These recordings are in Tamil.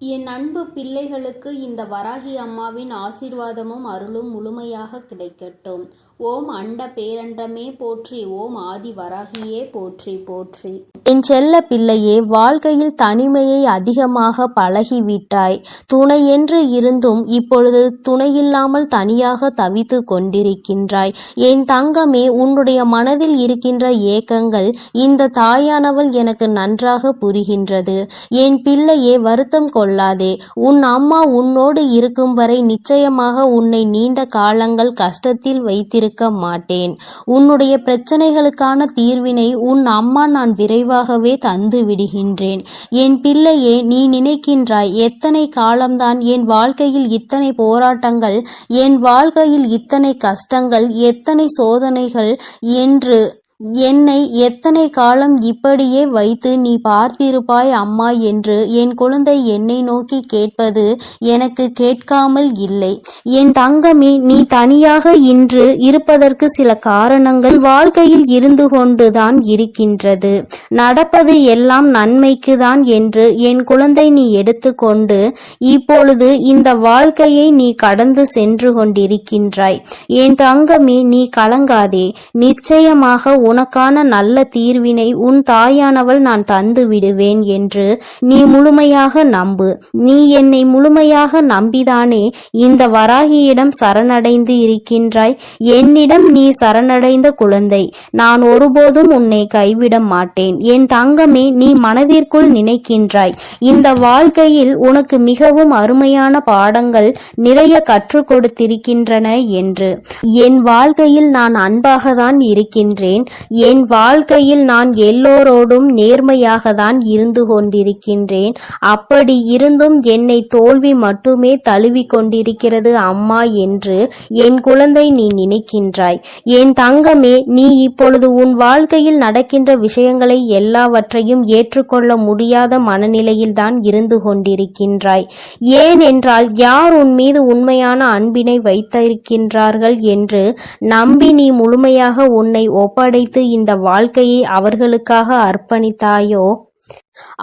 என் அன்பு பிள்ளைகளுக்கு இந்த வராகி அம்மாவின் ஆசீர்வாதமும் அருளும் முழுமையாக கிடைக்கட்டும். ஓம் அண்ட பேரண்டமே போற்றி, ஓம் ஆதி வராகியே போற்றி போற்றி. என் செல்ல பிள்ளையே, வாழ்க்கையில் தனிமையை அதிகமாக பழகிவிட்டாய். துணை என்று இருந்தும் இப்பொழுது துணையில்லாமல் தனியாக தவித்து கொண்டிருக்கின்றாய். என் தங்கமே, உன்னுடைய மனதில் இருக்கின்ற ஏக்கங்கள் இந்த தாயானவள் எனக்கு நன்றாக புரிகின்றது. என் பிள்ளையே, வருத்தம் கொள்ளாதே. உன் அம்மா உன்னோடு இருக்கும் வரை நிச்சயமாக உன்னை நீண்ட காலங்கள் கஷ்டத்தில் வைத்திருக்க மாட்டேன். உன்னுடைய பிரச்சனைகளுக்கான தீர்வினை உன் அம்மா நான் விரைவாகவே தந்து விடுகின்றேன். என் பிள்ளையே, நீ நினைக்கின்றாய் எத்தனை காலம்தான் என் வாழ்க்கையில் இத்தனை போராட்டங்கள், என் வாழ்க்கையில் இத்தனை கஷ்டங்கள், எத்தனை சோதனைகள் என்று என்னை எத்தனை காலம் இப்படியே வைத்து நீ பார்த்திருப்பாய் அம்மா என்று என் குழந்தை என்னை நோக்கி கேட்பது எனக்கு கேட்காமல் இல்லை. என் தங்கமே, நீ தனியாக இன்று இருப்பதற்கு சில காரணங்கள் வாழ்க்கையில் இருந்து கொண்டுதான் இருக்கின்றது. நடப்பது எல்லாம் நன்மைக்கு தான் என்று என் குழந்தை நீ எடுத்துக்கொண்டு இப்பொழுது இந்த வாழ்க்கையை நீ கடந்து சென்று கொண்டிருக்கின்றாய். என் தங்கமே, நீ கலங்காதே. நிச்சயமாக உனக்கான நல்ல தீர்வினை உன் தாயானவள் நான் தந்து விடுவேன் என்று நீ முழுமையாக நம்பு. நீ என்னை முழுமையாக நம்பிதானே இந்த வராகியிடம் சரணடைந்து இருக்கின்றாய். என்னிடம் நீ சரணடைந்த குழந்தை, நான் ஒருபோதும் உன்னை கைவிட மாட்டேன். என் தங்கமே, நீ மனதிற்குள் நினைக்கின்றாய் இந்த வாழ்க்கையில் உனக்கு மிகவும் அருமையான பாடங்கள் நிறைய கற்றுக் கொடுத்திருக்கின்றன என்று. என் வாழ்க்கையில் நான் அன்பாக தான் இருக்கின்றேன். என் வாழ்க்கையில் நான் எல்லோரோடும் நேர்மையாக தான் இருந்து கொண்டிருக்கின்றேன். அப்படி இருந்தும் என்னை தோல்வி மட்டுமே தழுவி கொண்டிருக்கிறது அம்மா என்று என் குழந்தை நீ நினைக்கின்றாய். என் தங்கமே, நீ இப்பொழுது உன் வாழ்க்கையில் நடக்கின்ற விஷயங்களை எல்லாவற்றையும் ஏற்றுக்கொள்ள முடியாத மனநிலையில் தான் இருந்து கொண்டிருக்கின்றாய். ஏனென்றால் யார் உன் மீது உண்மையான அன்பினை வைத்திருக்கின்றார்கள் என்று நம்பி நீ முழுமையாக உன்னை ஒப்படைத்து இந்த வாழ்க்கையை அவர்களுக்காக அர்ப்பணித்தாயோ,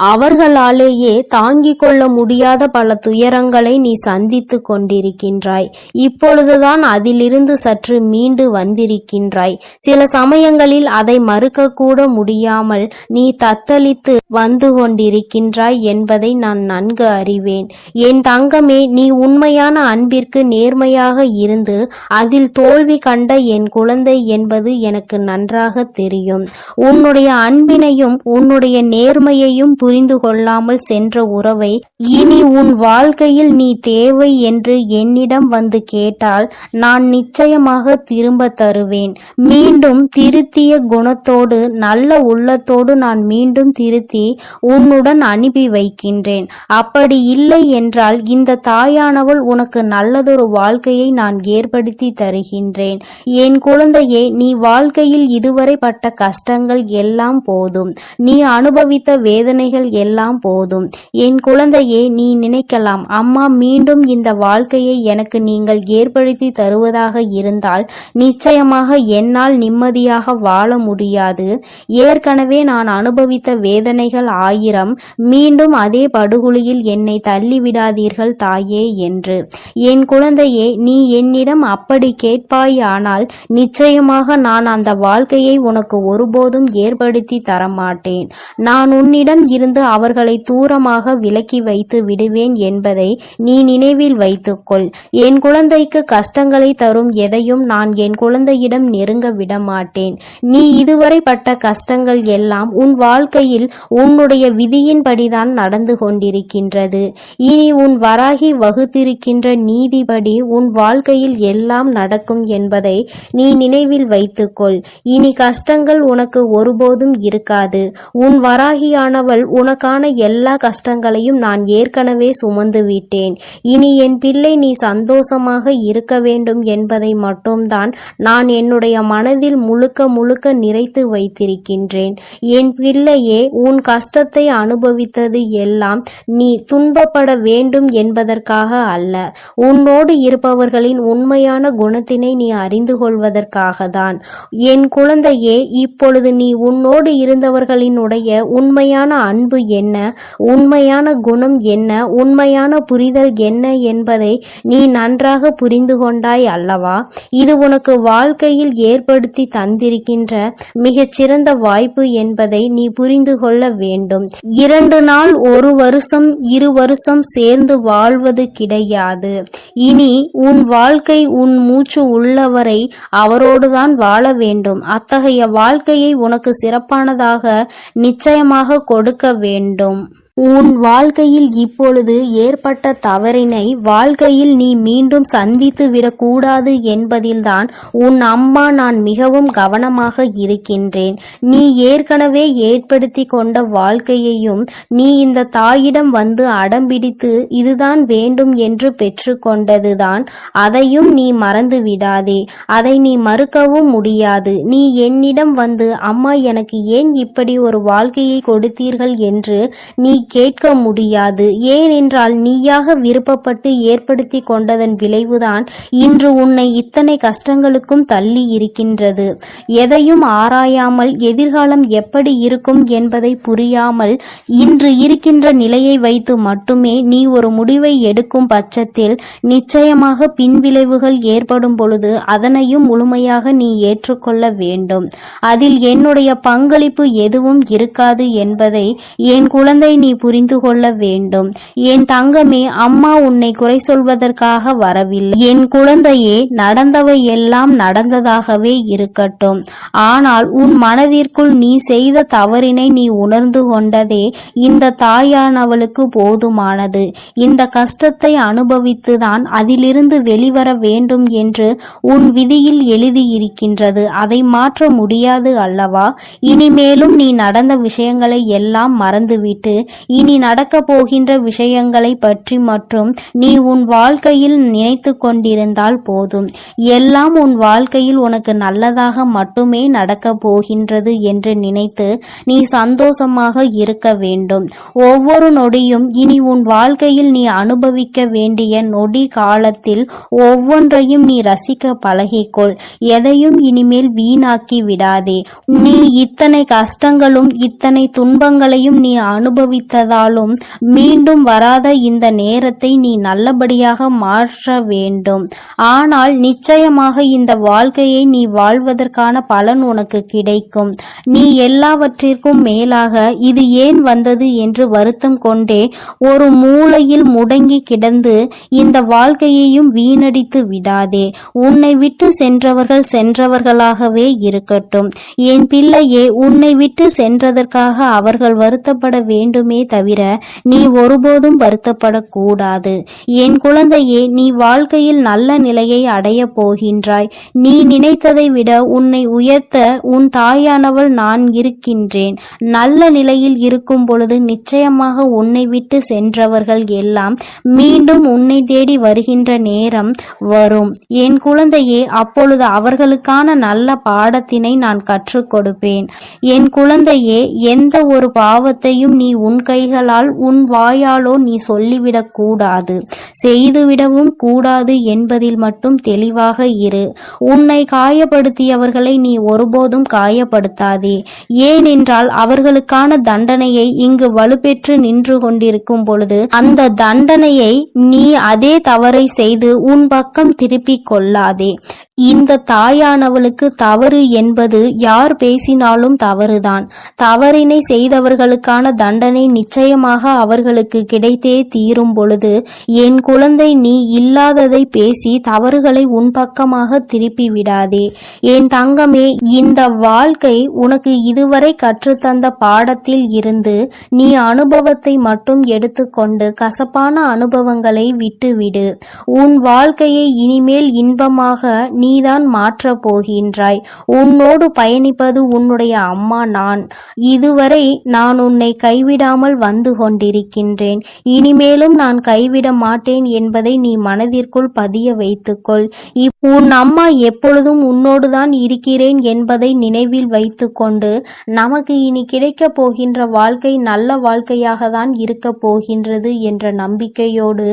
அவர்களாலேயே தாங்கிக் கொள்ள முடியாத பல துயரங்களை நீ சந்தித்து கொண்டிருக்கின்றாய். இப்பொழுதுதான் அதிலிருந்து சற்று மீண்டு வந்திருக்கின்றாய். சில சமயங்களில் அதை மறுக்க கூட முடியாமல் நீ தத்தளித்து வந்து கொண்டிருக்கின்றாய் என்பதை நான் நன்கு அறிவேன். என் தங்கமே, நீ உண்மையான அன்பிற்கு நேர்மையாக இருந்து அதில் தோல்வி கண்ட என் குழந்தை என்பது எனக்கு நன்றாக தெரியும். உன்னுடைய அன்பினையும் உன்னுடைய நேர்மையையும் புரிந்து கொள்ளாமல் சென்ற உறவை இனி உன் வாழ்க்கையில் நீ தேவை என்று என்னிடம் வந்து கேட்டால் நான் நிச்சயமாக திரும்ப தருவேன். மீண்டும் திருத்திய குணத்தோடு நல்ல உள்ளத்தோடு நான் மீண்டும் திருத்தி உன்னுடன் அனுப்பி வைக்கின்றேன். அப்படி இல்லை என்றால் இந்த தாயானவள் உனக்கு நல்லதொரு வாழ்க்கையை நான் ஏற்படுத்தி தருகின்றேன். என் குழந்தையே, நீ வாழ்க்கையில் இதுவரை பட்ட கஷ்டங்கள் எல்லாம் போதும். நீ அனுபவித்த வேதனைகள் எல்லாம் போதும். என் குழந்தையே, நீ நினைக்கலாம், அம்மா மீண்டும் இந்த வாழ்க்கையை எனக்கு நீங்கள் ஏற்படுத்தி தருவதாக இருந்தால் நிச்சயமாக என்னால் நிம்மதியாக வாழ முடியாது. ஏற்கனவே நான் அனுபவித்த வேதனைகள் 1000, மீண்டும் அதே படுகொலியில் என்னை தள்ளிவிடாதீர்கள் தாயே என்று. என் குழந்தையே, நீ என்னிடம் அப்படி கேட்பாயானால் நிச்சயமாக நான் அந்த வாழ்க்கையை உனக்கு ஒருபோதும் ஏற்படுத்தி தரமாட்டேன். நான் உன்னிடம் இருந்து அவர்களை தூரமாக விலக்கி வைத்து விடுவேன் என்பதை நீ நினைவில் வைத்துக்கொள். என் குழந்தைக்கு கஷ்டங்களை தரும் எதையும் நான் என் குழந்தையிடம் நெருங்க விடமாட்டேன். நீ இதுவரை பட்ட கஷ்டங்கள் எல்லாம் உன் வாழ்க்கையில் உன்னுடைய விதியின்படிதான் நடந்து கொண்டிருக்கின்றது. இனி உன் வராகி வகுத்திருக்கின்ற நீதிபடி உன் வாழ்க்கையில் எல்லாம் நடக்கும் என்பதை நீ நினைவில் வைத்துக்கொள். இனி கஷ்டங்கள் உனக்கு ஒருபோதும் இருக்காது. உன் வராகியானவள் உனக்கான எல்லா கஷ்டங்களையும் நான் ஏற்கனவே சுமந்து விட்டேன். இனி என் பிள்ளை நீ சந்தோஷமாக இருக்க வேண்டும் என்பதை மட்டும்தான் நான் என்னுடைய மனதில் முழுக்க முழுக்க நிறைத்து வைத்திருக்கின்றேன். என் பிள்ளையே, உன் கஷ்டத்தை அனுபவித்தது எல்லாம் நீ துன்பப்பட வேண்டும் என்பதற்காக அல்ல, உன்னோடு இருப்பவர்களின் உண்மையான குணத்தினை நீ அறிந்து கொள்வதற்காக தான். என் குழந்தையே, இப்பொழுது நீ உன்னோடு இருந்தவர்களினுடைய உண்மையான அன்பு என்ன, உண்மையான குணம் என்ன, உண்மையான புரிதல் என்ன என்பதை நீ நன்றாக புரிந்து கொண்டாய் அல்லவா? இது உனக்கு வாழ்க்கையில் ஏற்படுத்தி தந்திருக்கின்ற மிகச்சிறந்த வாய்ப்பு என்பதை நீ புரிந்து கொள்ள வேண்டும். 2 நாள், 1 வருஷம், 2 வருஷம் சேர்ந்து வாழ்வது கிடையாது. இனி உன் வாழ்க்கை உன் மூச்சு உள்ளவரை அவரோடுதான் வாழ வேண்டும். அத்தகைய வாழ்க்கையை உனக்கு சிறப்பானதாக நிச்சயமாக கொடுக்க வேண்டும். உன் வாழ்க்கையில் இப்பொழுது ஏற்பட்ட தவறினை வாழ்க்கையில் நீ மீண்டும் சந்தித்து விடக்கூடாது என்பதில்தான் உன் அம்மா நான் மிகவும் கவனமாக இருக்கின்றேன். நீ ஏற்கனவே ஏற்படுத்தி கொண்ட வாழ்க்கையையும் நீ இந்த தாயிடம் வந்து அடம்பிடித்து இதுதான் வேண்டும் என்று பெற்று கொண்டதுதான். அதையும் நீ மறந்து விடாதே. அதை நீ மறுக்கவும் முடியாது. நீ என்னிடம் வந்து அம்மா எனக்கு ஏன் இப்படி ஒரு வாழ்க்கையை கொடுத்தீர்கள் என்று நீ கேட்க முடியாது. ஏனென்றால் நீயாக விருப்பப்பட்டு ஏற்படுத்தி கொண்டதன் விளைவுதான் இன்று உன்னை இத்தனை கஷ்டங்களுக்கும் தள்ளி இருக்கின்றது. எதையும் ஆராயாமல் எதிர்காலம் எப்படி இருக்கும் என்பதை புரியாமல் இன்று இருக்கின்ற நிலையை வைத்து மட்டுமே நீ ஒரு முடிவை எடுக்கும் பட்சத்தில் நிச்சயமாக பின்விளைவுகள் ஏற்படும் பொழுது அதனையும் முழுமையாக நீ ஏற்றுக்கொள்ள வேண்டும். அதில் என்னுடைய பங்களிப்பு எதுவும் இருக்காது என்பதை என் குழந்தை நீ புரிந்து கொள்ள வேண்டும். என் தங்கமே, அம்மா உன்னை குறை சொல்வதற்காக வரவில்லை. என் குழந்தையே, நடந்தவை எல்லாம் நடந்ததாகவே இருக்கட்டும். ஆனால் உன் மனதிற்குள் நீ செய்த தவறினை நீ உணர்ந்து கொண்டதே இந்த தாயானவளுக்கு போதுமானது. இந்த கஷ்டத்தை அனுபவித்துதான் அதிலிருந்து வெளிவர வேண்டும் என்று உன் விதியில் எழுதியிருக்கின்றது. அதை மாற்ற முடியாது அல்லவா? இனிமேலும் நீ நடந்த விஷயங்களை எல்லாம் மறந்துவிட்டு இனி நடக்க போகின்ற விஷயங்களை பற்றி மற்றும் நீ உன் வாழ்க்கையில் நினைத்து கொண்டிருந்தால் போதும். எல்லாம் உன் வாழ்க்கையில் உனக்கு நல்லதாக மட்டுமே நடக்க போகின்றது என்று நினைத்து நீ சந்தோஷமாக இருக்க வேண்டும். ஒவ்வொரு நொடியும் இனி உன் வாழ்க்கையில் நீ அனுபவிக்க வேண்டிய நொடி காலத்தில் ஒவ்வொன்றையும் நீ ரசிக்க பழகிக்கொள். எதையும் இனிமேல் வீணாக்கி விடாதே. நீ இத்தனை கஷ்டங்களும் இத்தனை துன்பங்களையும் நீ அனுபவித்ததாலும் மீண்டும் வராத இந்த நேரத்தை நீ நல்லபடியாக மாற்ற வேண்டும். ஆனால் நிச்சயமாக இந்த வாழ்க்கையை நீ வாழ்வதற்கான பலன் உனக்கு கிடைக்கும். நீ எல்லாவற்றிற்கும் மேலாக இது ஏன் வந்தது என்று வருத்தம் கொண்டே ஒரு மூலையில் முடங்கி கிடந்து இந்த வாழ்க்கையையும் வீணடித்து விடாதே. உன்னை விட்டு சென்றவர்கள் சென்றவர்களாகவே இருக்கட்டும். என் பிள்ளையே, உன்னை விட்டு சென்றதற்காக அவர்கள் வருத்தப்பட வேண்டுமே தவிர நீ ஒருபோதும் வருத்தப்படக்கூடாது. என் குழந்தையே, நீ வாழ்க்கையில் நல்ல நிலையை அடைய போகின்றாய். நீ நினைத்ததை விட உன்னை உயர்த்த உன் தாயானவள் நான் இருக்கின்றேன். நல்ல நிலையில் இருக்கும் பொழுது நிச்சயமாக உன்னை விட்டு சென்றவர்கள் எல்லாம் மீண்டும் உன்னை தேடி வருகின்ற நேரம் வரும். என் குழந்தையே, அப்பொழுது அவர்களுக்கான நல்ல பாடத்தினை நான் கற்றுக் கொடுப்பேன். என் குழந்தையே, எந்த ஒரு பாவத்தையும் நீ உன் கைகளால் உன் வாயாலோ நீ சொல்லிவிடக் கூடாது, செய்துவிடவும் கூடாது என்பதில் மட்டும் தெளிவாக இரு. உன்னை காயப்படுத்தியவர்களை நீ ஒருபோதும் காயப்படுத்தாதே. ஏனென்றால் அவர்களுக்கான தண்டனையை இங்கு வலுப்பெற்று நின்று கொண்டிருக்கும் பொழுது அந்த தண்டனையை நீ அதே தவறை செய்து உன் பக்கம் திருப்பிக் கொள்ளாதே. இந்த தாயானவளுக்கு தவறு என்பது யார் பேசினாலும் தவறுதான். தவறினை செய்தவர்களுக்கான தண்டனை நிச்சயமாக அவர்களுக்கு கிடைத்தே தீரும் பொழுது என் குழந்தை, நீ இல்லாததை பேசி தவறுகளை உன் பக்கமாக திருப்பி விடாதே. என் தங்கமே, இந்த வாழ்க்கை உனக்கு இதுவரை கற்றுத்தந்த பாடத்தில் இருந்து நீ அனுபவத்தை மட்டும் எடுத்துக்கொண்டு கசப்பான அனுபவங்களை விட்டுவிடு. உன் வாழ்க்கையை இனிமேல் இன்பமாக நீதான் மாற்றப் போகின்றாய். உன்னோடு பயணிப்பது உன்னுடைய அம்மா நான். இதுவரை நான் உன்னை கைவிடாமல் வந்து கொண்டிருக்கின்றேன். இனிமேலும் நான் கைவிட மாட்டேன் என்பதை நீ மனதிற்குள் பதிய வைத்துக்கொள். உன் அம்மா எப்பொழுதும் உன்னோடுதான் இருக்கிறேன் என்பதை நினைவில் வைத்துக்கொண்டு நமக்கு இனி கிடைக்கப் போகின்ற வாழ்க்கை நல்ல வாழ்க்கையாக தான் இருக்க போகின்றது என்ற நம்பிக்கையோடு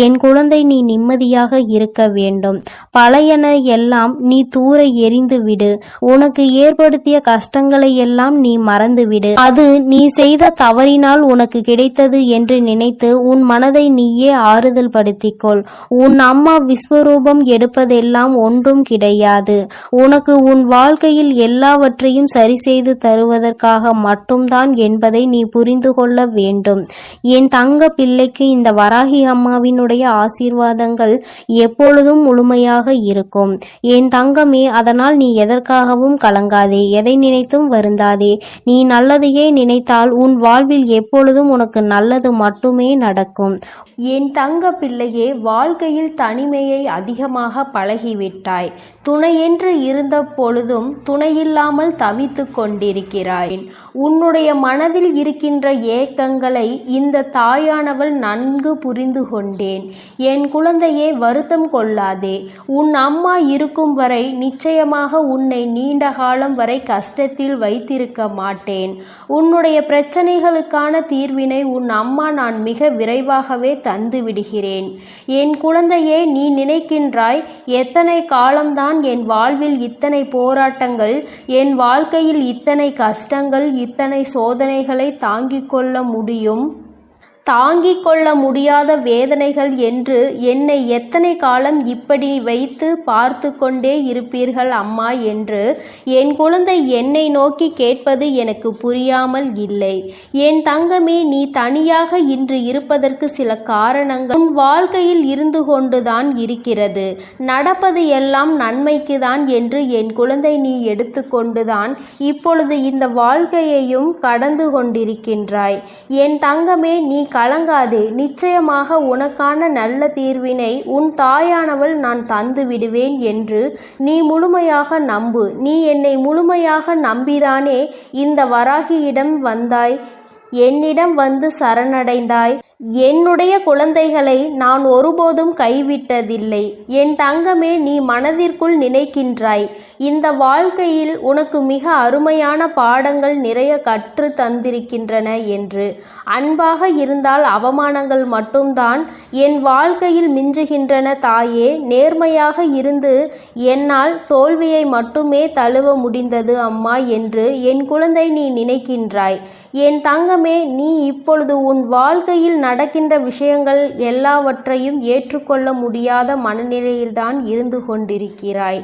என் குழந்தை நீ நிம்மதியாக இருக்க வேண்டும். பழையன எல்லாம் நீ தூர எறிந்து விடு. உனக்கு ஏற்படுத்திய கஷ்டங்களை எல்லாம் நீ மறந்துவிடு. அது நீ செய்த தவறினால் உனக்கு கிடைத்தது என்று நினைத்து உன் மனதை நீயே ஆறுதல் படுத்திக்கொள். உன் அம்மா விஸ்வரூபம் எடுப்பதெல்லாம் ஒன்றும் கிடையாது. உனக்கு உன் வாழ்க்கையில் எல்லாவற்றையும் சரி செய்து தருவதற்காக மட்டும்தான் என்பதை நீ புரிந்து கொள்ள வேண்டும். என் தங்க பிள்ளைக்கு இந்த வராகி அம்மாவினுடைய ஆசீர்வாதங்கள் எப்பொழுதும் முழுமையாக இருக்கும். என் தங்கமே, அதனால் நீ எதற்காகவும் கலங்காதே, எதை நினைத்தும் வருந்தாதே. நீ நல்லதையே நினைத்தால் உன் வாழ்வில் எப்பொழுதும் உனக்கு நல்லது மட்டுமே நடக்கும். என் தங்க பிள்ளையே, வாழ்க்கையில் தனிமையை அதிகமாக பழகிவிட்டாய். துணையென்று இருந்த பொழுதும் துணையில்லாமல் தவித்து கொண்டிருக்கிறாய். உன்னுடைய மனதில் இருக்கின்ற ஏக்கங்களை இந்த தாயானவள் நன்கு புரிந்து கொண்டேன். என் குழந்தையே, வருத்தம் கொள்ளாதே. உன் அம்மா இருக்கும் வரை நிச்சயமாக உன்னை நீண்ட காலம் வரை கஷ்டத்தில் வைத்திருக்க மாட்டேன். உன்னுடைய பிரச்சனைகளுக்கான தீர்வினை உன் அம்மா நான் மிக விரைவாகவே தந்து விடுகிறேன். என் குழந்தையே, நீ நினைக்கின்றாய் எத்தனை காலம்தான் என் வாழ்வில் இத்தனை போராட்டங்கள், என் வாழ்க்கையில் இத்தனை கஷ்டங்கள், இத்தனை சோதனைகளை தாங்கிக் கொள்ள முடியும், தாங்கிக் கொள்ள முடியாத வேதனைகள் என்று என்னை எத்தனை காலம் இப்படி வைத்து பார்த்து கொண்டே இருப்பீர்கள் அம்மா என்று என் குழந்தை என்னை நோக்கி கேட்பது எனக்கு புரியாமல் இல்லை. என் தங்கமே, நீ தனியாக இன்று இருப்பதற்கு சில காரணங்கள் உன் வாழ்க்கையில் இருந்து கொண்டுதான் இருக்கிறது. நடப்பது எல்லாம் நன்மைக்கு தான் என்று என் குழந்தை நீ எடுத்துக்கொண்டுதான் இப்பொழுது இந்த வாழ்க்கையையும் கடந்து கொண்டிருக்கின்றாய். என் தங்கமே, நீ கலங்காதே. நிச்சயமாக உனக்கான நல்ல தீர்வினை உன் தாயானவள் நான் தந்து விடுவேன் என்று நீ முழுமையாக நம்பு. நீ என்னை முழுமையாக நம்பிதானே இந்த வராகியிடம் வந்தாய், என்னிடம் வந்து சரணடைந்தாய். என்னுடைய குழந்தைகளை நான் ஒருபோதும் கைவிட்டதில்லை. என் தங்கமே, நீ மனதிற்குள் நினைக்கின்றாய் இந்த வாழ்க்கையில் உனக்கு மிக அருமையான பாடங்கள் நிறைய கற்று தந்திருக்கின்றன என்று. அன்பாக இருந்தால் அவமானங்கள் மட்டும்தான் என் வாழ்க்கையில் மிஞ்சுகின்றன தாயே. நேர்மையாக இருந்து என்னால் தோல்வியை மட்டுமே தழுவ முடிந்தது அம்மா என்று என் குழந்தை நீ நினைக்கின்றாய். என் தங்கமே, நீ இப்பொழுது உன் வாழ்க்கையில் நடக்கின்ற விஷயங்கள் எல்லாவற்றையும் ஏற்றுக்கொள்ள முடியாத மனநிலையில்தான் இருந்து கொண்டிருக்கிறாய்.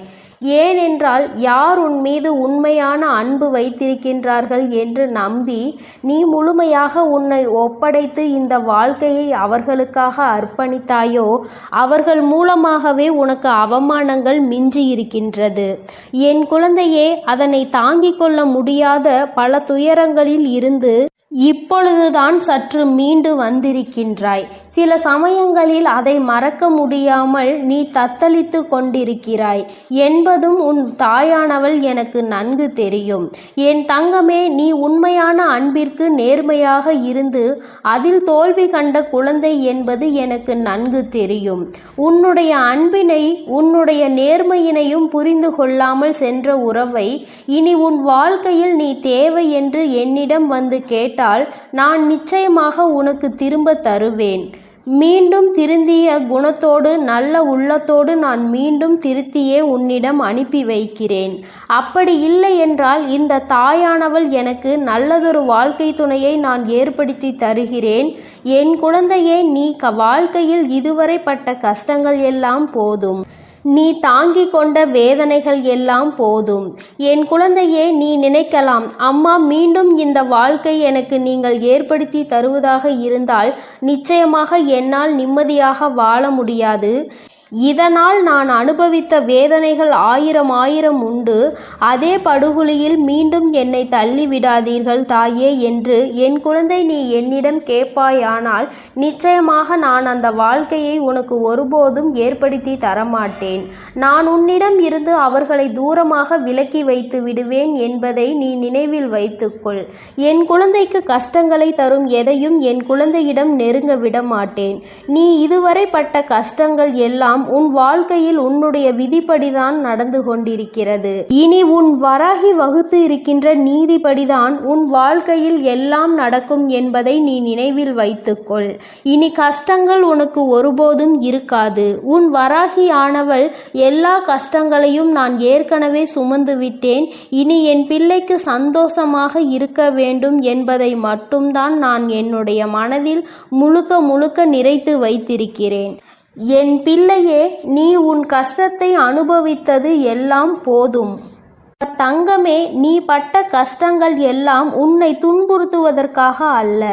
ஏனென்றால் யார் உன் மீது உண்மையான அன்பு வைத்திருக்கின்றார்கள் என்று நம்பி நீ முழுமையாக உன்னை ஒப்படைத்து இந்த வாழ்க்கையை அவர்களுக்காக அர்ப்பணித்தாயோ அவர்கள் மூலமாகவே உனக்கு அவமானங்கள் மிஞ்சி இருக்கின்றது. என் குழந்தையே, அதனை தாங்கிக் கொள்ள முடியாத பல துயரங்களில் இருந்து இப்பொழுதுதான் சற்று மீண்டு வந்திருக்கின்றாய். சில சமயங்களில் அதை மறக்க முடியாமல் நீ தத்தளித்து கொண்டிருக்கிறாய் என்பதும் உன் தாயானவள் எனக்கு நன்கு தெரியும். என் தங்கமே, நீ உண்மையான அன்பிற்கு நேர்மையாக இருந்து அதில் தோல்வி கண்ட குழந்தை என்பது எனக்கு நன்கு தெரியும். உன்னுடைய அன்பினை உன்னுடைய நேர்மையினையும் புரிந்து கொள்ளாமல் சென்ற உறவை இனி உன் வாழ்க்கையில் நீ தேவை என்று என்னிடம் வந்து கேட்டால் நான் நிச்சயமாக உனக்கு திரும்ப தருவேன். மீண்டும் திருந்திய குணத்தோடு நல்ல உள்ளத்தோடு நான் மீண்டும் திருத்தியே உன்னிடம் அனுப்பி வைக்கிறேன். அப்படி இல்லை என்றால் இந்த தாயானவள் எனக்கு நல்லதொரு வாழ்க்கை துணையை நான் ஏற்படுத்தி தருகிறேன். என் குழந்தையே, நீ வாழ்க்கையில் இதுவரை பட்ட கஷ்டங்கள் எல்லாம் போதும். நீ தாங்கிக் கொண்ட வேதனைகள் எல்லாம் போதும். என் குழந்தையே, நீ நினைக்கலாம், அம்மா மீண்டும் இந்த வாழ்க்கை எனக்கு நீங்கள் ஏற்படுத்தி தருவதாக இருந்தால் நிச்சயமாக என்னால் நிம்மதியாக வாழ முடியாது. இதனால் நான் அனுபவித்த வேதனைகள் ஆயிரம் உண்டு. அதே படுகுழியில் மீண்டும் என்னை தள்ளிவிடாதீர்கள் தாயே என்று என் குழந்தை நீ என்னிடம் கேட்பாயானால் நிச்சயமாக நான் அந்த வாழ்க்கையை உனக்கு ஒருபோதும் ஏற்படுத்தி தரமாட்டேன். நான் உன்னிடம் இருந்து அவர்களை தூரமாக விலக்கி வைத்து விடுவேன் என்பதை நீ நினைவில் வைத்துக்கொள். என் குழந்தைக்கு கஷ்டங்களை தரும் எதையும் என் குழந்தையிடம் நெருங்க விட மாட்டேன். நீ இதுவரை பட்ட கஷ்டங்கள் எல்லாம் எல்லாம் உன் வாழ்க்கையில் உன்னுடைய விதிப்படிதான் நடந்து கொண்டிருக்கிறது. இனி உன் வராகி வகுத்து இருக்கின்ற நீதிப்படிதான் உன் வாழ்க்கையில் எல்லாம் நடக்கும் என்பதை நீ நினைவில் வைத்துக்கொள். இனி கஷ்டங்கள் உனக்கு ஒருபோதும் இருக்காது. உன் வராகி ஆனவள் எல்லா கஷ்டங்களையும் நான் ஏற்கனவே சுமந்து விட்டேன். இனி என் பிள்ளைக்கு சந்தோஷமாக இருக்க வேண்டும் என்பதை மட்டும்தான் நான் என்னுடைய மனதில் முழுக்க நிறைத்து வைத்திருக்கிறேன். என் பிள்ளையே, நீ உன் கஷ்டத்தை அனுபவித்தது எல்லாம் போதும். தங்கமே, நீ பட்ட கஷ்டங்கள் எல்லாம் உன்னை துன்புறுத்துவதற்காக அல்ல,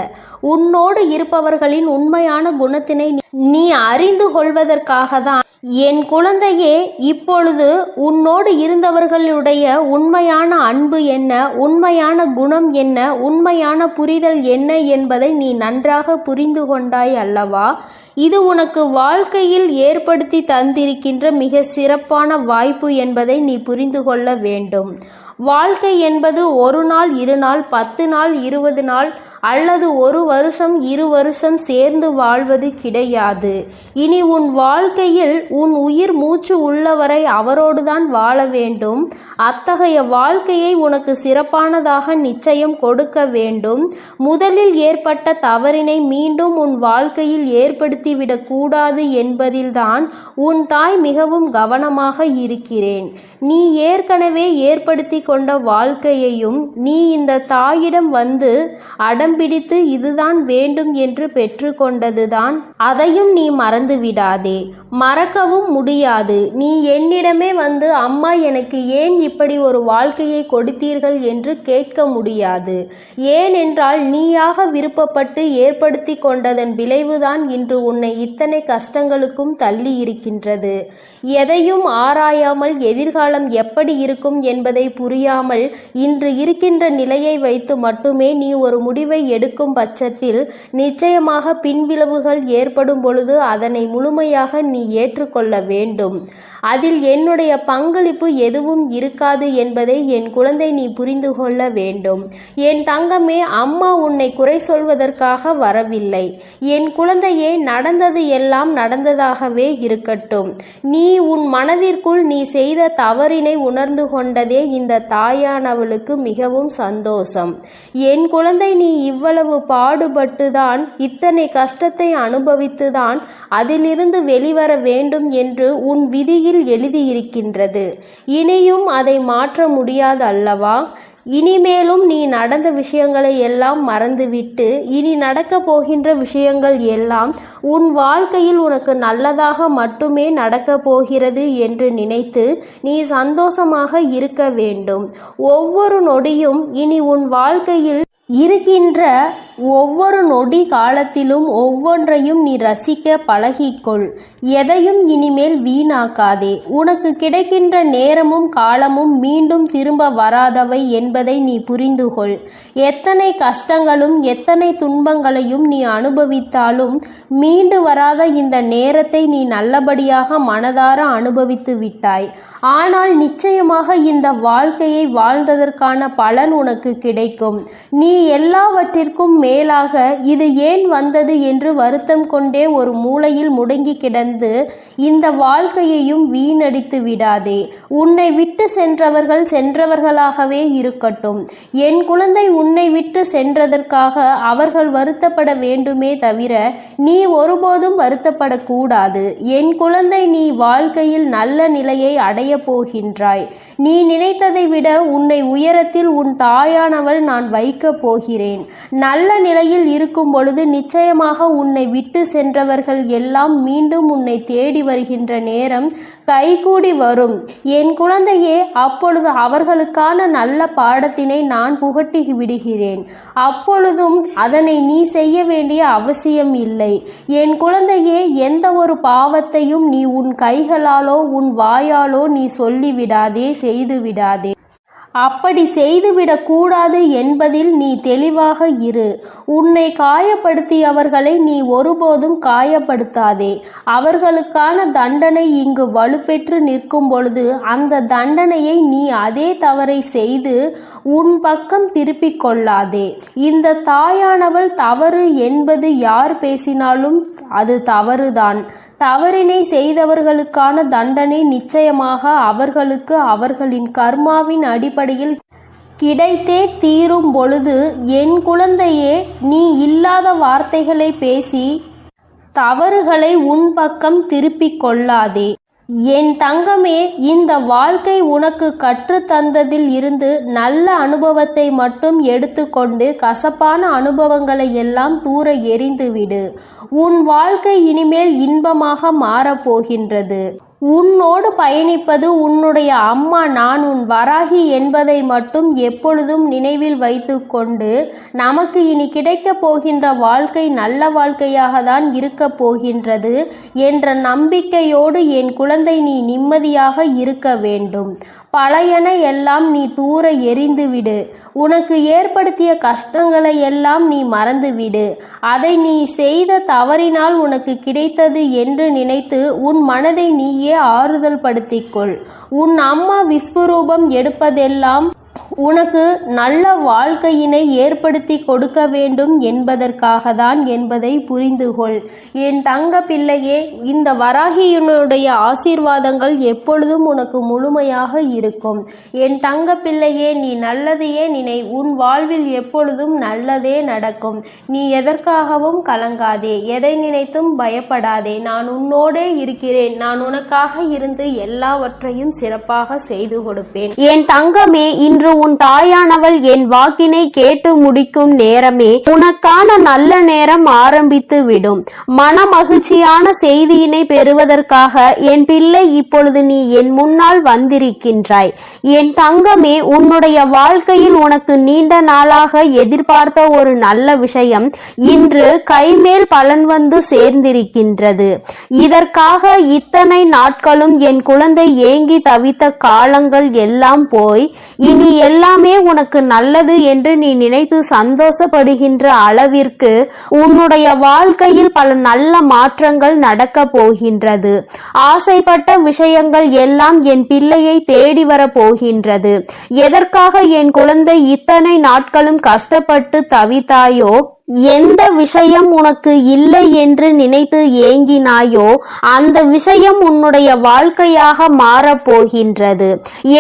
உன்னோடு இருப்பவர்களின் உண்மையான குணத்தினை நீ அறிந்து கொள்வதற்காக தான். என் குழந்தையே, இப்பொழுது உன்னோடு இருந்தவர்களுடைய உண்மையான அன்பு என்ன, உண்மையான குணம் என்ன, உண்மையான புரிதல் என்ன என்பதை நீ நன்றாக புரிந்து கொண்டாய் அல்லவா? இது உனக்கு வாழ்க்கையில் ஏற்படுத்தி தந்திருக்கின்ற மிக சிறப்பான வாய்ப்பு என்பதை நீ புரிந்து கொள்ள வேண்டும். வாழ்க்கை என்பது 1 நாள் 2 நாள் 10 நாள் 20 நாள் அல்லது 1 வருஷம் 2 வருஷம் சேர்ந்து வாழ்வது கிடையாது. இனி உன் வாழ்க்கையில் உன் உயிர் மூச்சு உள்ளவரை அவரோடுதான் வாழ வேண்டும். அத்தகைய வாழ்க்கையை உனக்கு சிறப்பானதாக நிச்சயம் கொடுக்க வேண்டும். முதலில் ஏற்பட்ட தவறினை மீண்டும் உன் வாழ்க்கையில் ஏற்படுத்திவிடக் கூடாது என்பதில்தான் உன் தாய் மிகவும் கவனமாக இருக்கிறேன். நீ ஏற்கனவே ஏற்படுத்தி கொண்ட வாழ்க்கையையும் நீ இந்த தாயிடம் வந்து பிடித்து இதுதான் வேண்டும் என்று பெற்று கொண்டதுதான். அதையும் நீ மறந்து விடாதே, மறக்கவும் முடியாது. நீ என்னிடமே வந்து அம்மா எனக்கு ஏன் இப்படி ஒரு வாழ்க்கையை கொடுத்தீர்கள் என்று கேட்க முடியாது. ஏனென்றால் நீயாக விருப்பப்பட்டு ஏற்படுத்தி கொண்டதன் விளைவுதான் இன்று உன்னை இத்தனை கஷ்டங்களுக்கும் தள்ளி இருக்கின்றது. எதையும் ஆராயாமல் எதிர்காலம் எப்படி இருக்கும் என்பதை புரியாமல் இன்று இருக்கின்ற நிலையை வைத்து மட்டுமே நீ ஒரு முடிவை எடுக்கும் பட்சத்தில் நிச்சயமாக பின்விளைவுகள் ஏற்படும் பொழுது அதனை முழுமையாக நீ ஏற்றுக்கொள்ள வேண்டும். அதில் என்னுடைய பங்களிப்பு எதுவும் இருக்காது என்பதை என் குழந்தை நீ புரிந்து கொள்ள வேண்டும். என் தங்கமே, அம்மா உன்னை குறை சொல்வதற்காக வரவில்லை. என் குழந்தையே, நடந்தது எல்லாம் நடந்ததாகவே இருக்கட்டும். நீ உன் மனதிற்குள் நீ செய்த தவறினை உணர்ந்து கொண்டதே இந்த தாயானவளுக்கு மிகவும் சந்தோஷம். என் குழந்தை, நீ இவ்வளவு பாடுபட்டுதான் இத்தனை கஷ்டத்தை அனுபவித்துதான் அதிலிருந்து வெளிவர வேண்டும் என்று உன் விதியில் எழுதியிருக்கின்றது. இனியும் அதை மாற்ற முடியாது அல்லவா? இனிமேலும் நீ நடந்த விஷயங்களை எல்லாம் மறந்துவிட்டு இனி நடக்கப் போகின்ற விஷயங்கள் எல்லாம் உன் வாழ்க்கையில் உனக்கு நல்லதாக மட்டுமே நடக்கப் போகிறது என்று நினைத்து நீ சந்தோஷமாக இருக்க வேண்டும். ஒவ்வொரு நொடியும் இனி உன் வாழ்க்கையில் இருக்கின்ற ஒவ்வொரு நொடி காலத்திலும் ஒவ்வொன்றையும் நீ ரசிக்க பழகிக்கொள். எதையும் இனிமேல் வீணாக்காதே. உனக்கு கிடைக்கின்ற நேரமும் காலமும் மீண்டும் திரும்ப வராதவை என்பதை நீ புரிந்துகொள். எத்தனை கஷ்டங்களும் எத்தனை துன்பங்களையும் நீ அனுபவித்தாலும் மீண்டு வராத இந்த நேரத்தை நீ நல்லபடியாக மனதார அனுபவித்து விட்டாய். ஆனால் நிச்சயமாக இந்த வாழ்க்கையை வாழ்ந்ததற்கான பலன் உனக்கு கிடைக்கும். நீ எல்லாவற்றிற்கும் மேலாக இது ஏன் வந்தது என்று வருத்தம் கொண்டே ஒரு மூலையில் முடங்கி கிடந்து இந்த வாழ்க்கையையும் வீணடித்து விடாதே. உன்னை விட்டு சென்றவர்கள் சென்றவர்களாகவே இருக்கட்டும். என் குழந்தை, உன்னை விட்டு சென்றதற்காக அவர்கள் வருத்தப்பட வேண்டுமே தவிர நீ ஒருபோதும் வருத்தப்படக்கூடாது. என் குழந்தை, நீ வாழ்க்கையில் நல்ல நிலையை அடைய போகின்றாய். நீ நினைத்ததை விட உன்னை உயரத்தில் உன் தாயானவள் நான் வைக்கப் போகிறேன். நல்ல நிலையில் இருக்கும் பொழுது நிச்சயமாக உன்னை விட்டு சென்றவர்கள் எல்லாம் மீண்டும் உன்னை தேடி வருகின்ற நேரம் கைகூடி வரும். என் குழந்தையே, அப்பொழுது அவர்களுக்கான நல்ல பாடத்தினை நான் புகட்டி விடுகிறேன். அப்பொழுதும் அதனை நீ செய்ய வேண்டிய அவசியம் இல்லை. என் குழந்தையே, எந்த ஒரு பாவத்தையும் நீ உன் கைகளாலோ உன் வாயாலோ நீ சொல்லிவிடாதே, செய்து விடாதே. அப்படி செய்துவிடக் கூடாது என்பதில் நீ தெளிவாக இரு. உன்னை காயப்படுத்தியவர்களை நீ ஒருபோதும் காயப்படுத்தாதே. அவர்களுக்கான தண்டனை இங்கு வலுப்பெற்று நிற்கும் பொழுது அந்த தண்டனையை நீ அதே தவறை செய்து உன் பக்கம் திருப்பிக் கொள்ளாதே. இந்த தாயானவள் தவறு என்பது யார் பேசினாலும் அது தவறுதான். தவறினை செய்தவர்களுக்கான தண்டனை நிச்சயமாக அவர்களுக்கு அவர்களின் கர்மாவின் அடிப்படையில் கிடைத்தே தீரும் பொழுது, என் குழந்தையே, நீ இல்லாத வார்த்தைகளை பேசி தவறுகளை உன் பக்கம் திருப்பிக் கொள்ளாதே. என் தங்கமே, இந்த வாழ்க்கை உனக்கு கற்றுத்தந்ததில் இருந்து நல்ல அனுபவத்தை மட்டும் எடுத்துக்கொண்டு கசப்பான அனுபவங்களை எல்லாம் தூர எறிந்துவிடு. உன் வாழ்க்கை இனிமேல் இன்பமாக மாறப்போகின்றது. உன்னோடு பயணிப்பது உன்னுடைய அம்மா நான் உன் வராகி என்பதை மட்டும் எப்பொழுதும் நினைவில் வைத்து கொண்டு, நமக்கு இனி கிடைக்கப் போகின்ற வாழ்க்கை நல்ல வாழ்க்கையாக தான் இருக்கப் போகின்றது என்ற நம்பிக்கையோடு என் குழந்தை நீ நிம்மதியாக இருக்க வேண்டும். பழையன எல்லாம் நீ தூர எறிந்துவிடு. உனக்கு ஏற்படுத்திய கஷ்டங்களை எல்லாம் நீ மறந்துவிடு. அதை நீ செய்த தவறினால் உனக்கு கிடைத்தது என்று நினைத்து உன் மனதை நீயே ஆறுதல் படுத்திக்கொள். உன் அம்மா விஸ்வரூபம் எடுப்பதெல்லாம் உனக்கு நல்ல வாழ்க்கையினை ஏற்படுத்தி கொடுக்க வேண்டும் என்பதற்காக தான் என்பதை புரிந்துகொள். என் தங்க பிள்ளையே, இந்த வராகியினுடைய ஆசீர்வாதங்கள் எப்பொழுதும் உனக்கு முழுமையாக இருக்கும். என் தங்க பிள்ளையே, நீ நல்லதையே நினை. உன் வாழ்வில் எப்பொழுதும் நல்லதே நடக்கும். நீ எதற்காகவும் கலங்காதே, எதை நினைத்தும் பயப்படாதே. நான் உன்னோடே இருக்கிறேன். நான் உனக்காக இருந்து எல்லாவற்றையும் சிறப்பாக செய்து கொடுப்பேன். என் தங்கமே, இன்று உன் தாயானவள் என் வாக்கினை கேட்டு முடிக்கும் நேரமே உனக்கான நல்ல நேரம் ஆரம்பித்து விடும். மன மகிழ்ச்சியான செய்தியினை பெறுவதற்காக என் பிள்ளை இப்பொழுது நீ என் முன்னால் வந்திருக்கின்றாய். என் தங்கமே, உன்னுடைய வாழ்க்கையில் உனக்கு நீண்ட நாளாக எதிர்பார்த்த ஒரு நல்ல விஷயம் இன்று கைமேல் பலன் வந்து சேர்ந்திருக்கின்றது. இதற்காக இத்தனை நாட்களும் என் குழந்தை ஏங்கி தவித்த காலங்கள் எல்லாம் போய் இனி எல்லாமே உனக்கு நல்லது என்று நீ நினைத்து சந்தோஷப்படுகின்ற அளவிற்கு உன்னுடைய வாழ்க்கையில் பல நல்ல மாற்றங்கள் நடக்க போகின்றது. ஆசைப்பட்ட விஷயங்கள் எல்லாம் என் பிள்ளையை தேடி வர போகின்றது. எதற்காக என் குழந்தை இத்தனை நாட்களும் கஷ்டப்பட்டு தவித்தாயோ, எந்த விஷயம் உனக்கு இல்லை என்று நினைத்து ஏங்கினாயோ அந்த விஷயம் உன்னுடைய வாழ்க்கையாக மாறப்போகின்றது.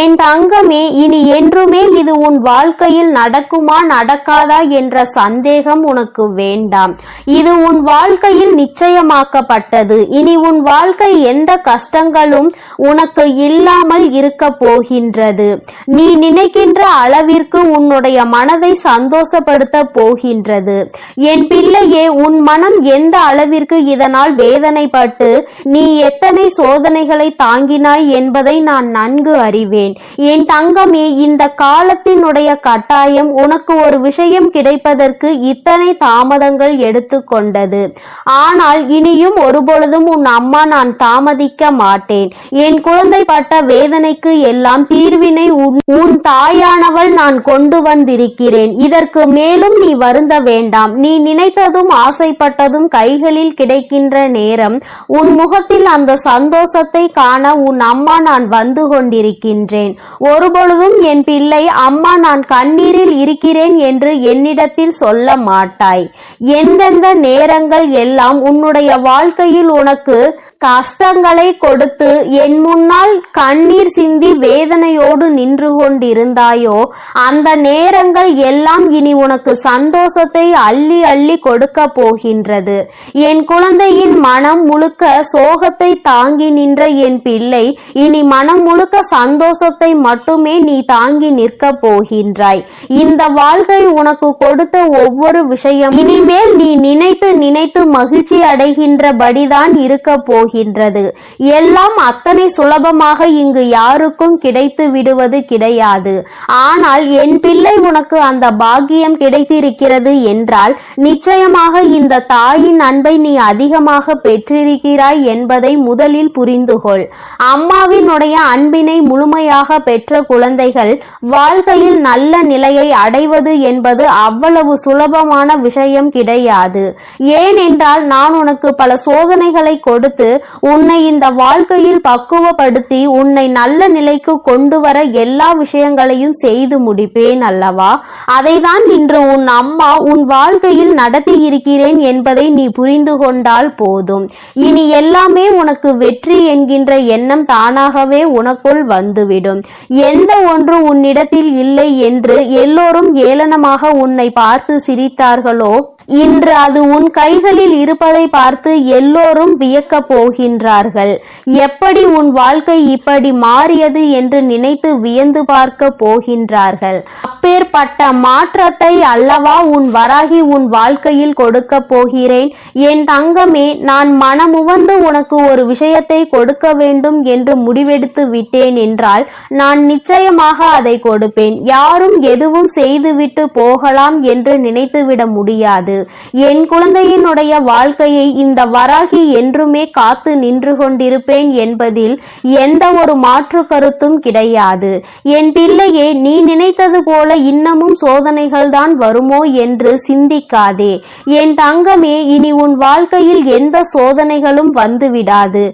என் தங்கமே, இனி என்றுமே இது உன் வாழ்க்கையில் நடக்குமா நடக்காதா என்ற சந்தேகம் உனக்கு வேண்டாம். இது உன் வாழ்க்கையில் நிச்சயமாக்கப்பட்டது. இனி உன் வாழ்க்கை எந்த கஷ்டங்களும் உனக்கு இல்லாமல் இருக்க போகின்றது. நீ நினைக்கின்ற அளவிற்கு உன்னுடைய மனதை சந்தோஷப்படுத்த போகின்றது. என் பிள்ளையே, உன் மனம் எந்த அளவிற்கு இதனால் வேதனைப்பட்டு நீ எத்தனை சோதனைகளை தாங்கினாய் என்பதை நான் நன்கு அறிவேன். என் தங்கமே, இந்த காலத்தினுடைய கட்டாயம் உனக்கு ஒரு விஷயம் கிடைப்பதற்கு இத்தனை தாமதங்கள் எடுத்துக்கொண்டது. ஆனால் இனியும் ஒருபொழுதும் உன் அம்மா நான் தாமதிக்க மாட்டேன். என் குழந்தை பட்ட வேதனைக்கு எல்லாம் தீர்வினை உன் தாயானவள் நான் கொண்டு வந்திருக்கிறேன். இதற்கு மேலும் நீ வருந்த வேண்டாம். நீ நினைத்ததும் ஆசைப்பட்டதும் கைகளில் கிடைக்கின்ற நேரம் உன் முகத்தில் அந்த சந்தோஷத்தை காண உன் அம்மா நான் வந்து கொண்டிருக்கின்றேன். ஒருபொழுதும் என் பிள்ளை, அம்மா நான் கண்ணீரில் இருக்கிறேன் என்று என்னிடத்தில் சொல்ல மாட்டாய். எந்தெந்த நேரங்கள் எல்லாம் உன்னுடைய வாழ்க்கையில் உனக்கு கஷ்டங்களை கொடுத்து என் முன்னால் கண்ணீர் சிந்தி வேதனையோடு நின்று கொண்டிருந்தாயோ அந்த நேரங்கள் எல்லாம் இனி உனக்கு சந்தோஷத்தை அள்ளி அள்ளி கொடுக்க போகின்றது. என் குழந்தையின் மனம் முழுக்க சோகத்தை தாங்கி நின்ற என் பிள்ளை இனி மனம் முழுக்க சந்தோஷத்தை மட்டுமே நீ தாங்கி நிற்க போகின்றாய். இந்த வாழ்க்கை உனக்கு கொடுத்த ஒவ்வொரு விஷயம் இனிமேல் நீ நினைத்து நினைத்து மகிழ்ச்சி அடைகின்றபடிதான் இருக்க போகின்றது. எல்லாம் அத்தனை சுலபமாக இங்கு யாருக்கும் கிடைத்து விடுவது கிடையாது. ஆனால் என் பிள்ளை உனக்கு அந்த பாக்கியம் கிடைத்திருக்கிறது என்றால் என்றால் நிச்சயமாக இந்த தாயின் அன்பை நீ அதிகமாக பெற்றிருக்கிறாய் என்பதை முதலில் புரிந்துகொள். அம்மாவினுடைய அன்பினை முழுமையாக பெற்ற குழந்தைகள் வாழ்க்கையில் நல்ல நிலையை அடைவது என்பது அவ்வளவு சுலபமான விஷயம் கிடையாது. ஏனென்றால் நான் உனக்கு பல சோதனைகளை கொடுத்து உன்னை இந்த வாழ்க்கையில் பக்குவப்படுத்தி உன்னை நல்ல நிலைக்கு கொண்டு வர எல்லா விஷயங்களையும் செய்து முடிப்பேன் அல்லவா? அதைதான் இன்று உன் அம்மா உன் வாழ்க்கையில் நடத்தி இருக்கிறேன் என்பதை நீ புரிந்து கொண்டால் போதும். இனி எல்லாமே உனக்கு வெற்றி என்கின்ற எண்ணம் தானாகவே உனக்குள் வந்துவிடும். எந்த ஒன்று உன்னிடத்தில் இல்லை என்று எல்லோரும் ஏளனமாக உன்னை பார்த்து சிரித்தார்களோ, இன்று அது உன் கைகளில் இருப்பதை பார்த்து எல்லோரும் வியக்க போகின்றார்கள். எப்படி உன் வாழ்க்கை இப்படி மாறியது என்று நினைத்து வியந்து பார்க்க போகின்றார்கள். அப்பேற்பட்ட மாற்றத்தை அல்லவா உன் வராகி உன் வாழ்க்கையில் கொடுக்க போகிறேன். என் தங்கமே, நான் மனமுவந்து உனக்கு ஒரு விஷயத்தை கொடுக்க வேண்டும் என்று முடிவெடுத்து விட்டேன் என்றால் நான் நிச்சயமாக அதை கொடுப்பேன். யாரும் எதுவும் செய்துவிட்டு போகலாம் என்று நினைத்துவிட முடியாது. என் குழந்தையினுடைய வாழ்க்கையை இந்த வராகி என்றுமே காத்து நின்று கொண்டிருப்பேன் என்பதில் எந்த ஒரு மாற்று கருத்தும் கிடையாது. என் பிள்ளையே, நீ நினைத்தது போல இன்னமும் சோதனைகள் தான் வருமோ என்று சிந்திக்காதே. என் தங்கமே, இனி உன் வாழ்க்கையில் எந்த சோதனைகளும் வந்துவிடாது.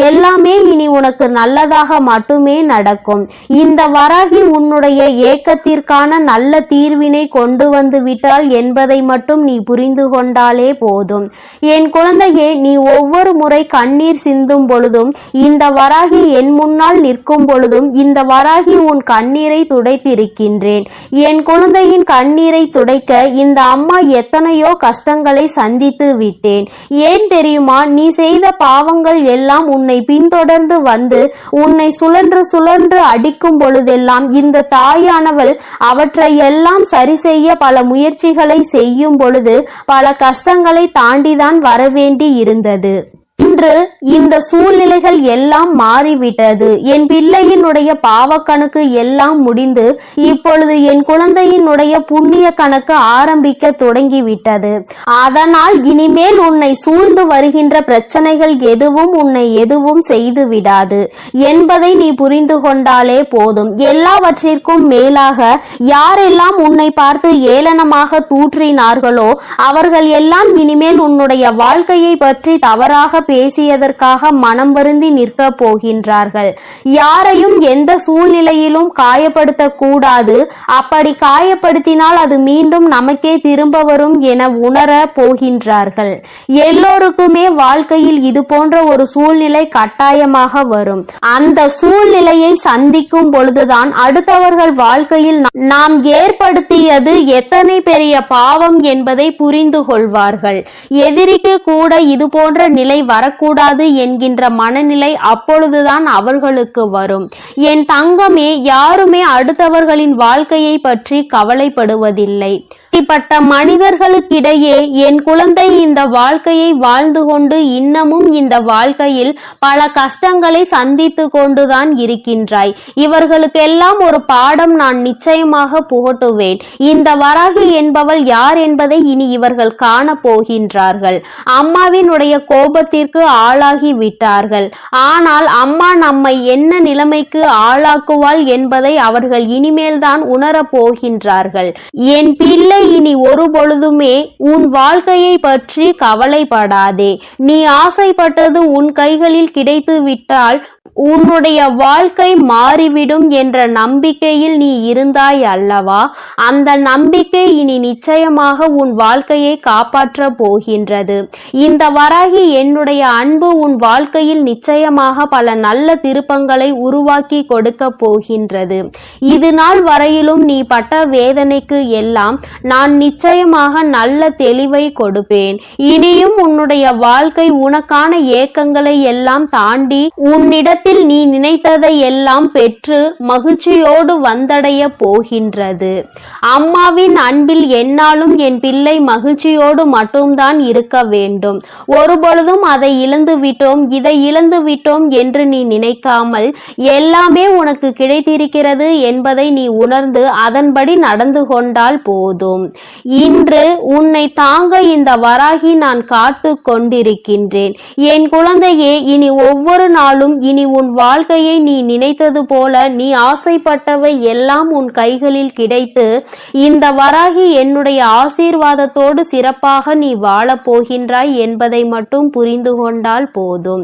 எல்லாமே இனி உனக்கு நல்லதாக மட்டுமே நடக்கும். இந்த வராகி உன்னுடைய ஏக்கத்திற்கான நல்ல தீர்வினை கொண்டு வந்து விட்டாள் என்பதை மட்டும் நீ புரிந்து கொண்டாலே போதும். என் குழந்தையே, நீ ஒவ்வொரு முறை கண்ணீர் சிந்தும் பொழுதும் இந்த வராகி என் முன்னால் நிற்கும் பொழுதும் இந்த வராகி உன் கண்ணீரை துடைத்திருக்கின்றேன். என் குழந்தையின் கண்ணீரை துடைக்க இந்த அம்மா எத்தனையோ கஷ்டங்களை சந்தித்து விட்டேன். ஏன் தெரியுமா? நீ செய்த பாவங்கள் எல்லாம் உன்னை பின்தொடர்ந்து வந்து உன்னை சுழன்று சுழன்று அடிக்கும் பொழுதெல்லாம் இந்த தாயானவள் அவற்றை எல்லாம் சரி செய்ய பல முயற்சிகளை செய்யும் பொழுது பல கஷ்டங்களை தாண்டிதான் வரவேண்டி இருந்தது. இன்று இந்த சூழ்நிலைகள் எல்லாம் மாறிவிட்டது. என் பிள்ளையினுடைய பாவக்கணக்கு எல்லாம் முடிந்து இப்பொழுது என் குழந்தையினுடைய புண்ணிய கணக்கு ஆரம்பிக்க தொடங்கிவிட்டது. அதனால் இனிமேல் உன்னை சூழ்ந்து வருகின்ற பிரச்சனைகள் எதுவும் உன்னை எதுவும் செய்து விடாது என்பதை நீ புரிந்து கொண்டாலே போதும். எல்லாவற்றிற்கும் மேலாக யாரெல்லாம் உன்னை பார்த்து ஏளனமாக தூற்றினார்களோ அவர்கள் எல்லாம் இனிமேல் உன்னுடைய வாழ்க்கையை பற்றி தவறாக பேசியதற்காக மனம் வருந்தி நிற்க போகின்றார்கள். யாரையும் எந்த சூழ்நிலையிலும் காயப்படுத்த கூடாது. அப்படி காயப்படுத்தினால் அது மீண்டும் நமக்கே திரும்ப வரும் என உணர போகின்றார்கள். எல்லோருக்குமே வாழ்க்கையில் இது போன்ற ஒரு சூழ்நிலை கட்டாயமாக வரும். அந்த சூழ்நிலையை சந்திக்கும் பொழுதுதான் அடுத்தவர்கள் வாழ்க்கையில் நாம் ஏற்படுத்தியது எத்தனை பெரிய பாவம் என்பதை புரிந்து கொள்வார்கள். எதிரிக்கு கூட இது போன்ற நிலை வரக்கூடாது என்கின்ற மனநிலை அப்பொழுதுதான் அவர்களுக்கு வரும். என் தங்கமே, யாருமே அடுத்தவர்களின் வாழ்க்கையை பற்றி கவலைப்படுவதில்லை. இப்படிப்பட்ட மனிதர்களுக்கிடையே என் குழந்தை இந்த வாழ்க்கையை வாழ்ந்து கொண்டு இன்னமும் இந்த வாழ்க்கையில் பல கஷ்டங்களை சந்தித்து கொண்டுதான் இருக்கின்றாய். இவர்களுக்கெல்லாம் ஒரு பாடம் நான் நிச்சயமாக புகட்டுவேன். இந்த வராகி என்பவள் யார் என்பதை இனி இவர்கள் காண போகின்றார்கள். அம்மாவினுடைய கோபத்திற்கு ஆளாகி விட்டார்கள். ஆனால் அம்மா நம்மை என்ன நிலைமைக்கு ஆளாக்குவாள் என்பதை அவர்கள் இனிமேல் தான் உணரப் போகின்றார்கள். என் பிள்ளை, இனி ஒரு பொழுதுமே உன் வாழ்க்கையை பற்றி கவலைப்படாதே. நீ ஆசைப்பட்டது உன் கைகளில் கிடைத்து விட்டால் உன்னுடைய வாழ்க்கை மாறிவிடும் என்ற நம்பிக்கையில் நீ இருந்தாய் அல்லவா? அந்த நம்பிக்கை இனி நிச்சயமாக உன் வாழ்க்கையை காப்பாற்ற போகின்றது. இந்த வராகி என்னுடைய அன்பு உன் வாழ்க்கையில் நிச்சயமாக பல நல்ல திருப்பங்களை உருவாக்கி கொடுக்க போகின்றது. இது நாள் வரையிலும் நீ பட்ட வேதனைக்கு எல்லாம் நான் நிச்சயமாக நல்ல தெளிவை கொடுப்பேன். இனியும் உன்னுடைய வாழ்க்கை உனக்கான ஏக்கங்களை எல்லாம் தாண்டி உன்னிடத்தில் சீக்கிரத்தில் நீ நினைத்ததை எல்லாம் பெற்று மகிழ்ச்சியோடு வந்தடைய போகின்றது. அம்மாவின் அன்பில் எந்நாளும் என் பிள்ளை மகிழ்ச்சியோடு மட்டும்தான் இருக்க வேண்டும். ஒருபொழுதும் அதை இழந்து விட்டோம், இதை இழந்து விட்டோம் என்று நீ நினைக்காமல் எல்லாமே உனக்கு கிடைத்திருக்கிறது என்பதை நீ உணர்ந்து அதன்படி நடந்து கொண்டால் போதும். இன்று உன்னை தாங்க இந்த வராகி நான் காத்து கொண்டிருக்கின்றேன். என் குழந்தையே, இனி ஒவ்வொரு நாளும் இனி உன் வாழ்க்கையை நீ நினைத்தது போல, நீ ஆசைப்பட்டவை எல்லாம் உன் கைகளில் கிடைத்து இந்த வராகி என்னுடைய ஆசீர்வாதத்தோடு சிறப்பாக நீ வாழப் போகின்றாய் என்பதை மட்டும் புரிந்து கொண்டால் போதும்.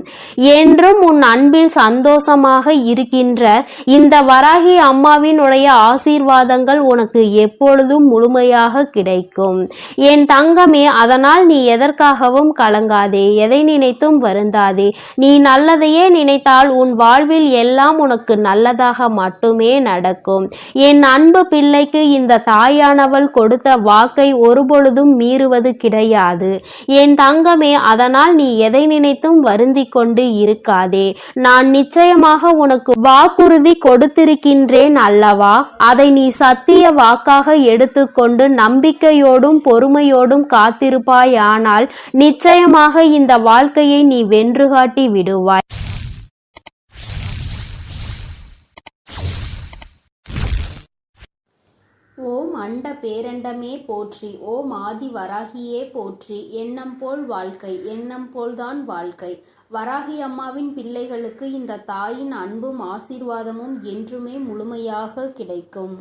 என்றும் உன் அன்பில் சந்தோஷமாக இருக்கின்ற இந்த வராகி அம்மாவினுடைய ஆசீர்வாதங்கள் உனக்கு எப்பொழுதும் முழுமையாக கிடைக்கும். என் தங்கமே, அதனால் நீ எதற்காகவும் கலங்காதே, எதை நினைத்தும் வருந்தாதே. நீ நல்லதையே நினைத்தால் உன் வாழ்வில் எல்லாம் உனக்கு நல்லதாக மட்டுமே நடக்கும். என் அன்பு பிள்ளைக்கு இந்த தாயானவள் கொடுத்த வாக்கை ஒருபொழுதும் மீறுவது கிடையாது. என் தங்கமே, அதனால் நீ எதை நினைத்தும் வருந்தி கொண்டு இருக்காதே. நான் நிச்சயமாக உனக்கு வாக்குறுதி கொடுத்திருக்கின்றேன் அல்லவா? அதை நீ சத்திய வாக்காக எடுத்துக்கொண்டு நம்பிக்கையோடும் பொறுமையோடும் காத்திருப்பாயானால் நிச்சயமாக இந்த வாழ்க்கையை நீ வென்று காட்டி விடுவாய். ஓம் அண்ட பேரண்டமே போற்றி, ஓம் ஆதி வராகியே போற்றி. எண்ணம் போல் வாழ்க்கை, எண்ணம் போல்தான் வாழ்க்கை. வராகி அம்மாவின் பிள்ளைகளுக்கு இந்த தாயின் அன்பும் ஆசீர்வாதமும் என்றுமே முழுமையாக கிடைக்கும்.